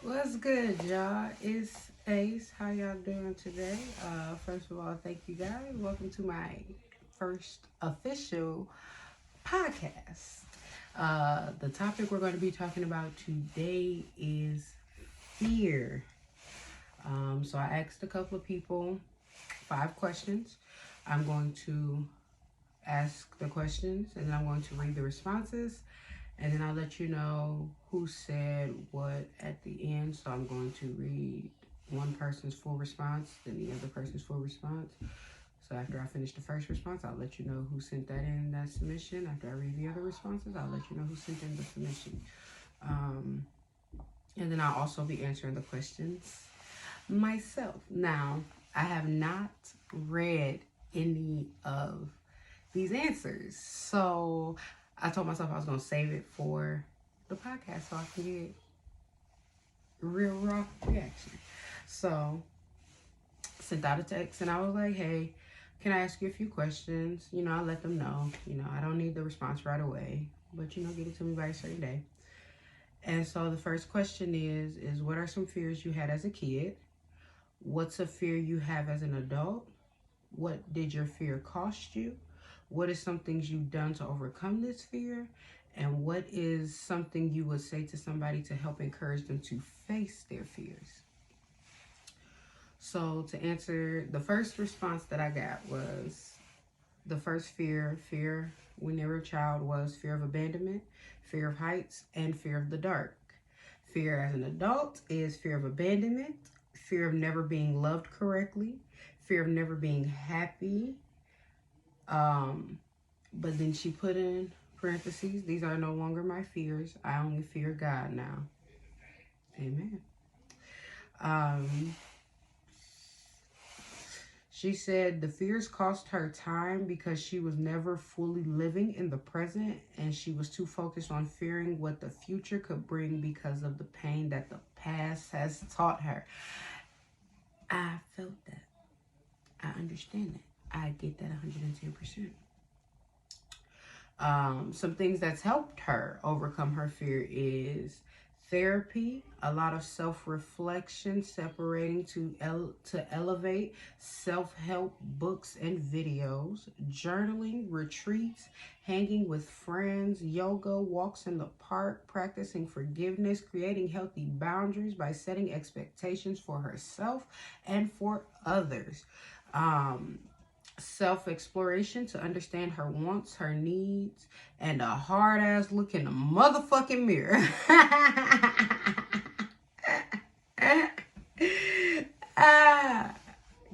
What's good, y'all? It's Ace. How y'all doing today? First of all, thank you guys. Welcome to my first official podcast. The topic we're going to be talking about today is fear. So I asked a couple of people 5 questions. I'm going to ask the questions and then I'm going to read the responses. And then I'll let you know who said what at the end. So I'm going to read one person's full response, then the other person's full response. So after I finish the first response, I'll let you know who sent that in, that submission. After I read the other responses, I'll let you know who sent in the submission. And then I'll also be answering the questions myself. Now, I have not read any of these answers. So I told myself I was going to save it for the podcast so I can get real raw reaction. So sent out a text and I was like, hey, can I ask you a few questions? I let them know. I don't need the response right away, but get it to me by a certain day. And so the first question is what are some fears you had as a kid? What's a fear you have as an adult? What did your fear cost you? What is some things you've done to overcome this fear? And what is something you would say to somebody to help encourage them to face their fears? So to answer, the first response that I got was the first fear when they were a child was fear of abandonment, fear of heights, and fear of the dark. Fear as an adult is fear of abandonment, fear of never being loved correctly, fear of never being happy. But then she put in parentheses, these are no longer my fears. I only fear God now. Amen. She said the fears cost her time because she was never fully living in the present and she was too focused on fearing what the future could bring because of the pain that the past has taught her. I felt that. I understand that. I get that 110%. Some things that's helped her overcome her fear is therapy, a lot of self-reflection, separating to elevate, self-help books and videos, journaling, retreats, hanging with friends, yoga, walks in the park, practicing forgiveness, creating healthy boundaries by setting expectations for herself and for others. Self-exploration to understand her wants, her needs, and a hard-ass look in the motherfucking mirror.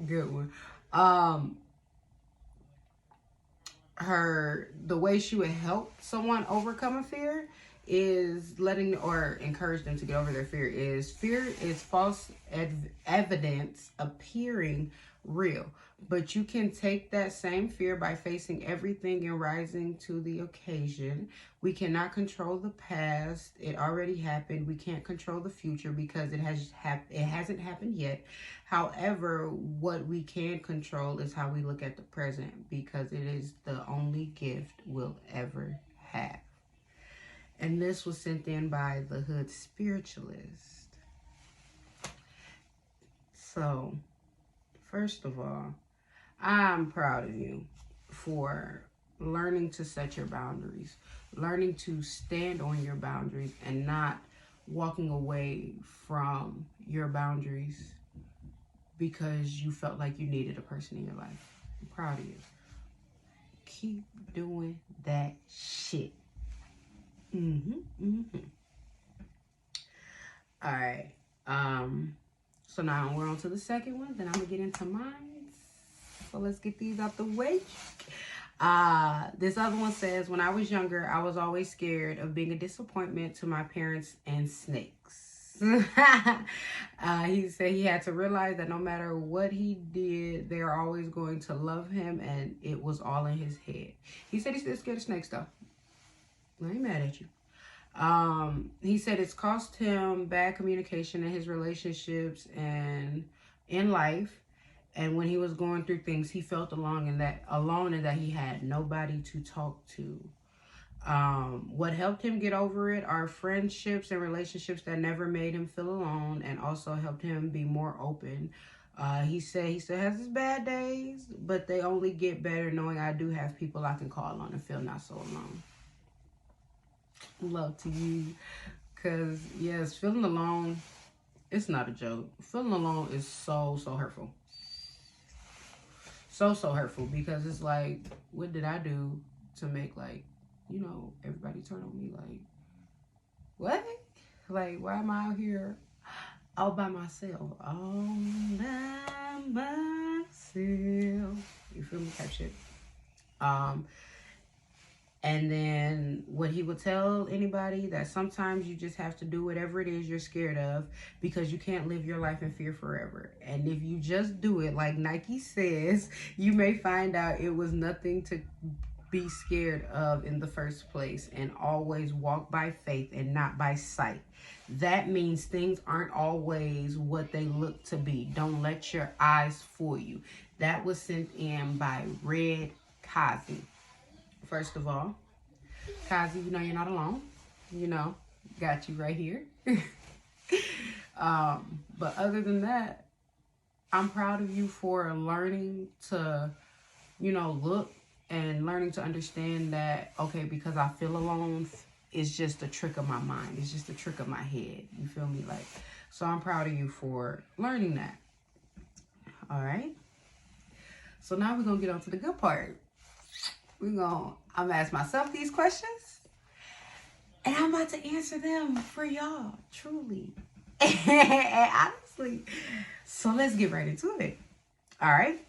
Good one. The way she would help someone overcome a fear is letting or encourage them to get over their fear is false evidence appearing real. But you can take that same fear by facing everything and rising to the occasion. We cannot control the past. It already happened. We can't control the future because it hasn't happened yet. However, what we can control is how we look at the present because it is the only gift we'll ever have. And this was sent in by the Hood Spiritualist. So, first of all, I'm proud of you for learning to set your boundaries, learning to stand on your boundaries and not walking away from your boundaries because you felt like you needed a person in your life. I'm proud of you. Keep doing that shit. All right. So now we're on to the second one. Then I'm going to get into mine. So let's get these out the way. This other one says, when I was younger, I was always scared of being a disappointment to my parents and snakes. He said he had to realize that no matter what he did, they are always going to love him, and it was all in his head. He said he's still scared of snakes, though. I ain't mad at you. He said it's cost him bad communication in his relationships and in life. And when he was going through things, he felt alone and that he had nobody to talk to. What helped him get over it are friendships and relationships that never made him feel alone, and also helped him be more open. He said he still has his bad days, but they only get better knowing I do have people I can call on and feel not so alone. Love to you. Because, yes, feeling alone, it's not a joke. Feeling alone is so hurtful. So hurtful, because it's like, what did I do to make, like, you know, everybody turn on me? Like, what? Like, why am I out here all by myself? All by myself. You feel me? Type shit. And then what he would tell anybody, that sometimes you just have to do whatever it is you're scared of, because you can't live your life in fear forever. And if you just do it, like Nike says, you may find out it was nothing to be scared of in the first place. And always walk by faith and not by sight. That means things aren't always what they look to be. Don't let your eyes fool you. That was sent in by Red Kazi. First of all, Kazi, you know you're not alone. You know, got you right here. But other than that, I'm proud of you for learning to, you know, look and learning to understand that, okay, because I feel alone, it's just a trick of my mind. It's just a trick of my head. You feel me? Like, so I'm proud of you for learning that. All right. So now we're going to get on to the good part. I'm going to ask myself these questions, and I'm about to answer them for y'all, truly. And honestly. So let's get right into it. All right.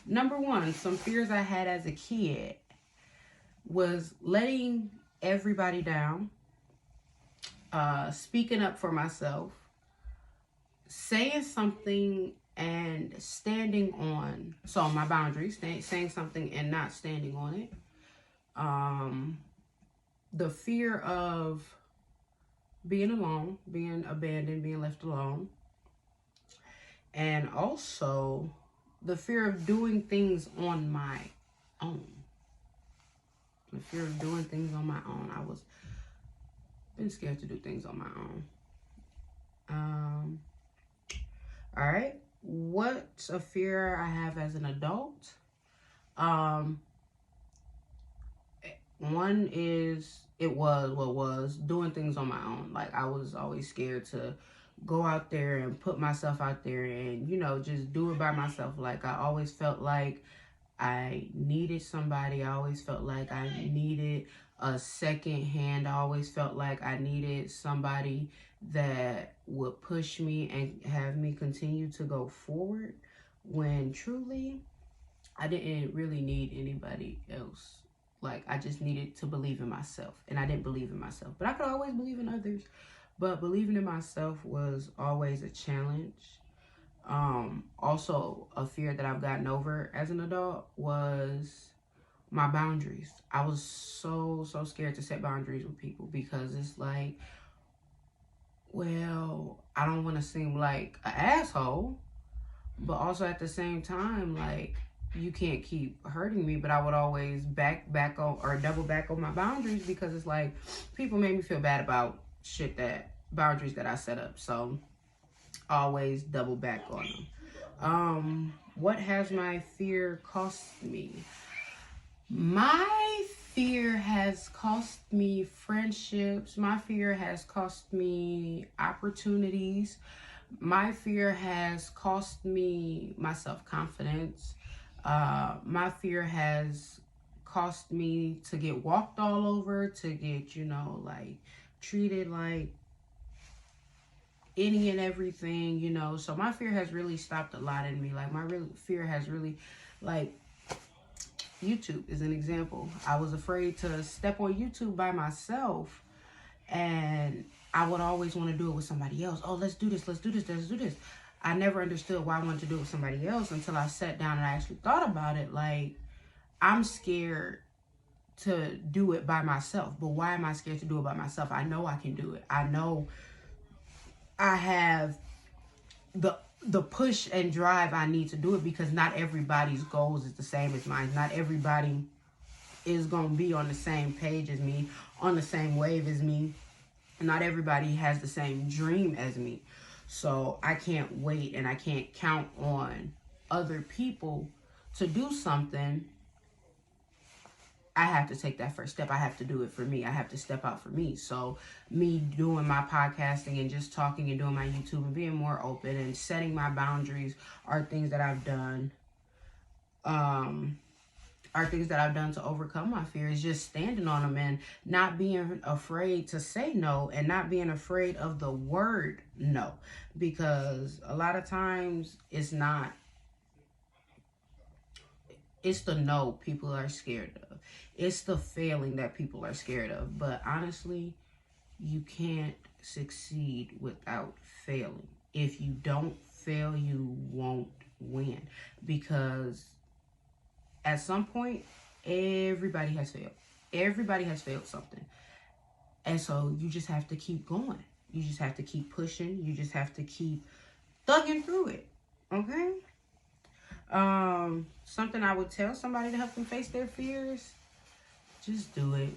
Number one, some fears I had as a kid was letting everybody down, speaking up for myself, saying something and standing on, so my boundaries, saying something and not standing on it. The fear of being alone, being abandoned, being left alone. And also the fear of doing things on my own. The fear of doing things on my own. I was been scared to do things on my own. All right. What's a fear I have as an adult? One is, was doing things on my own. Like, I was always scared to go out there and put myself out there and, you know, just do it by myself. Like, I always felt like I needed somebody. I always felt like I needed a second hand. I always felt like I needed somebody that would push me and have me continue to go forward, when truly I didn't really need anybody else. Like, I just needed to believe in myself, and I didn't believe in myself, but I could always believe in others. But believing in myself was always a challenge. Also, a fear that I've gotten over as an adult was my boundaries. I was so scared to set boundaries with people, because it's like, well, I don't want to seem like an asshole, but also at the same time, like, you can't keep hurting me. But I would always back on, or double back on my boundaries, because it's like, people made me feel bad about boundaries that I set up. So always double back on them. What has my fear cost me? My fear has cost me friendships. My fear has cost me opportunities. My fear has cost me my self-confidence. My fear has cost me to get walked all over, to get, you know, like, treated like any and everything, you know. So my fear has really stopped a lot in me. Like, my fear has really, like, YouTube is an example. I was afraid to step on YouTube by myself, and I would always want to do it with somebody else. Oh, let's do this, let's do this, let's do this. I never understood why I wanted to do it with somebody else until I sat down and I actually thought about it. Like, I'm scared to do it by myself. But why am I scared to do it by myself? I know I can do it. I know I have the push and drive I need to do it, because not everybody's goals is the same as mine. Not everybody is going to be on the same page as me, on the same wave as me. Not everybody has the same dream as me. So I can't wait and I can't count on other people to do something. I have to take that first step. I have to do it for me. I have to step out for me. So me doing my podcasting and just talking and doing my YouTube and being more open and setting my boundaries are things that I've done. Are things that I've done to overcome my fears, just standing on them and not being afraid to say no and not being afraid of the word no. Because a lot of times it's the no people are scared of. It's the failing that people are scared of. But honestly, you can't succeed without failing. If you don't fail, you won't win. Because at some point, everybody has failed. Everybody has failed something. And so you just have to keep going. You just have to keep pushing. You just have to keep thugging through it. Okay? Something I would tell somebody to help them face their fears, just do it.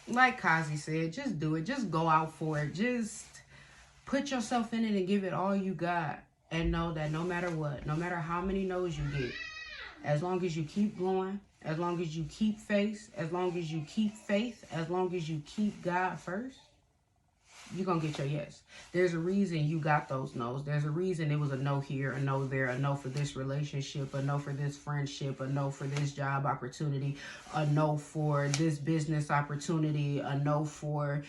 Like Kazi said, just do it. Just go out for it. Just put yourself in it and give it all you got. And know that no matter what, no matter how many no's you get, as long as you keep going, as long as you keep faith, as long as you keep faith, as long as you keep God first, you're going to get your yes. There's a reason you got those no's. There's a reason it was a no here, a no there, a no for this relationship, a no for this friendship, a no for this job opportunity, a no for this business opportunity, a no for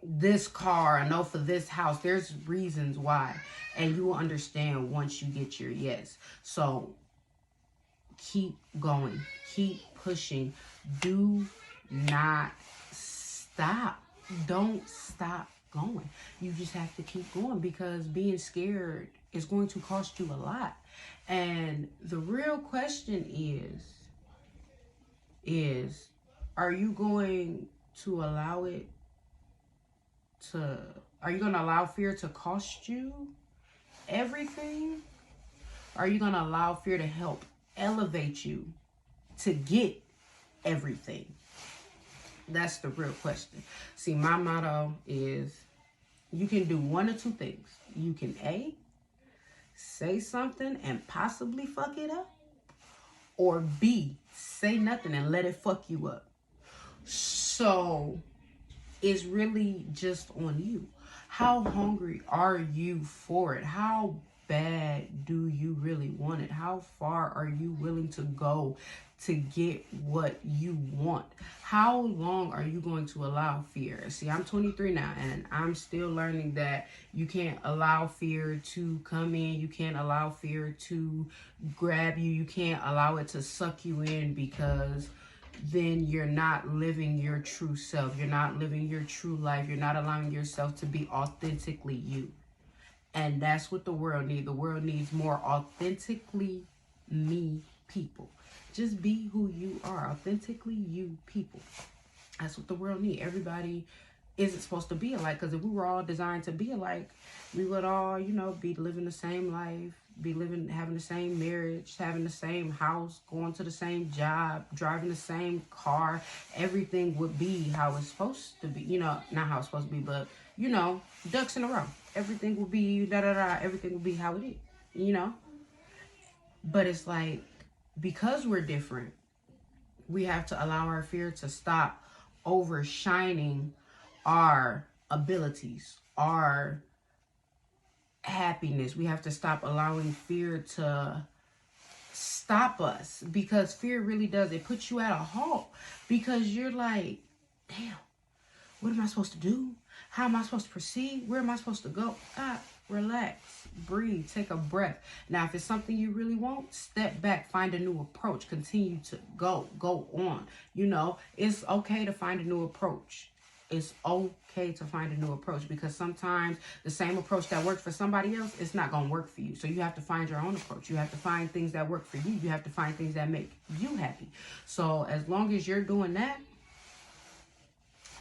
this car, a no for this house. There's reasons why. And you will understand once you get your yes. So keep going. Keep pushing. Do not stop. Don't stop going. You just have to keep going, because being scared is going to cost you a lot. And the real question is are you going to allow fear to cost you everything? Are you going to allow fear to help elevate you to get everything? That's the real question. See, my motto is you can do one or two things. You can A, say something and possibly fuck it up, or B, say nothing and let it fuck you up. So it's really just on you. How hungry are you for it? How bad do you really want it? How far are you willing to go to get what you want? How long are you going to allow fear? See, I'm 23 now, and I'm still learning that you can't allow fear to come in. You can't allow fear to grab you. You can't allow it to suck you in, because then you're not living your true self. You're not living your true life. You're not allowing yourself to be authentically you. And that's what the world needs. The world needs more authentically me people. Just be who you are. Authentically you people. That's what the world needs. Everybody isn't supposed to be alike, because if we were all designed to be alike, we would all, be living the same life, having the same marriage, having the same house, going to the same job, driving the same car. Everything would be how it's supposed to be. Not how it's supposed to be, but, ducks in a row. Everything will be everything will be how it is, But it's like, because we're different, we have to allow our fear to stop overshining our abilities, our happiness. We have to stop allowing fear to stop us, because fear really does. It puts you at a halt, because you're like, damn, what am I supposed to do? How am I supposed to proceed? Where am I supposed to go? Relax, breathe, take a breath. Now, if it's something you really want, step back, find a new approach, continue to go on. It's okay to find a new approach. It's okay to find a new approach, because sometimes the same approach that worked for somebody else, it's not going to work for you. So you have to find your own approach. You have to find things that work for you. You have to find things that make you happy. So as long as you're doing that,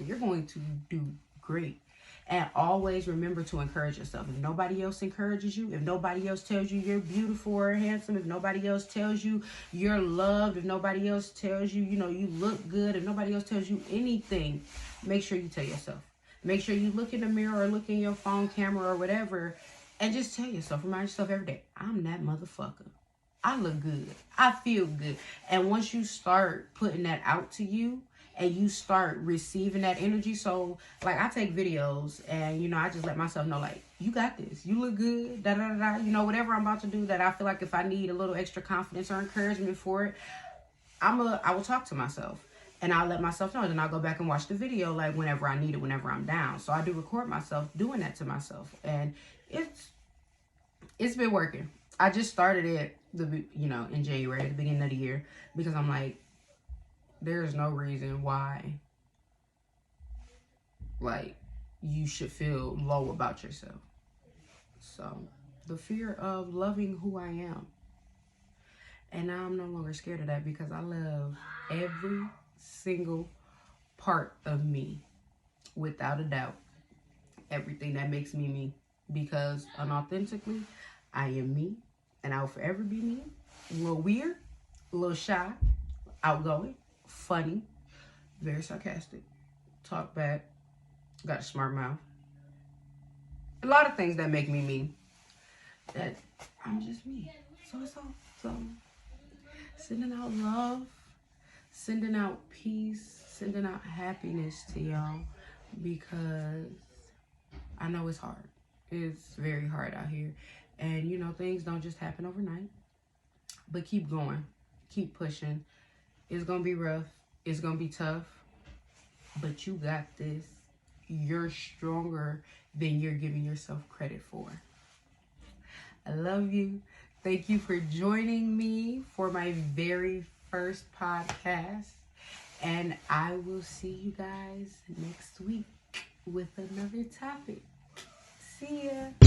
you're going to do great. And always remember to encourage yourself. If nobody else encourages you, if nobody else tells you you're beautiful or handsome, if nobody else tells you you're loved, if nobody else tells you, you look good, if nobody else tells you anything, make sure you tell yourself. Make sure you look in the mirror or look in your phone camera or whatever and just tell yourself, remind yourself every day, I'm that motherfucker. I look good. I feel good. And once you start putting that out to you and you start receiving that energy, so like I take videos and, I just let myself know, like, you got this. You look good. Da da da da. Whatever I'm about to do that I feel like if I need a little extra confidence or encouragement for it, I will talk to myself. And I'll let myself know. Then I'll go back and watch the video like whenever I need it, whenever I'm down. So I do record myself doing that to myself. And it's been working. I just started it, in January, at the beginning of the year. Because I'm like, there's no reason why, like, you should feel low about yourself. So, the fear of loving who I am. And now I'm no longer scared of that because I love every single part of me, without a doubt. Everything that makes me me. Because unauthentically, I am me. And I will forever be me. A little weird, a little shy, outgoing, funny, very sarcastic, talk back, got a smart mouth. A lot of things that make me me. That I'm just me. So it's all. So sending out love, sending out peace, sending out happiness to y'all, because I know it's hard. It's very hard out here. And, things don't just happen overnight. But keep going. Keep pushing. It's going to be rough. It's going to be tough. But you got this. You're stronger than you're giving yourself credit for. I love you. Thank you for joining me for my very first podcast. And I will see you guys next week with another topic. See ya.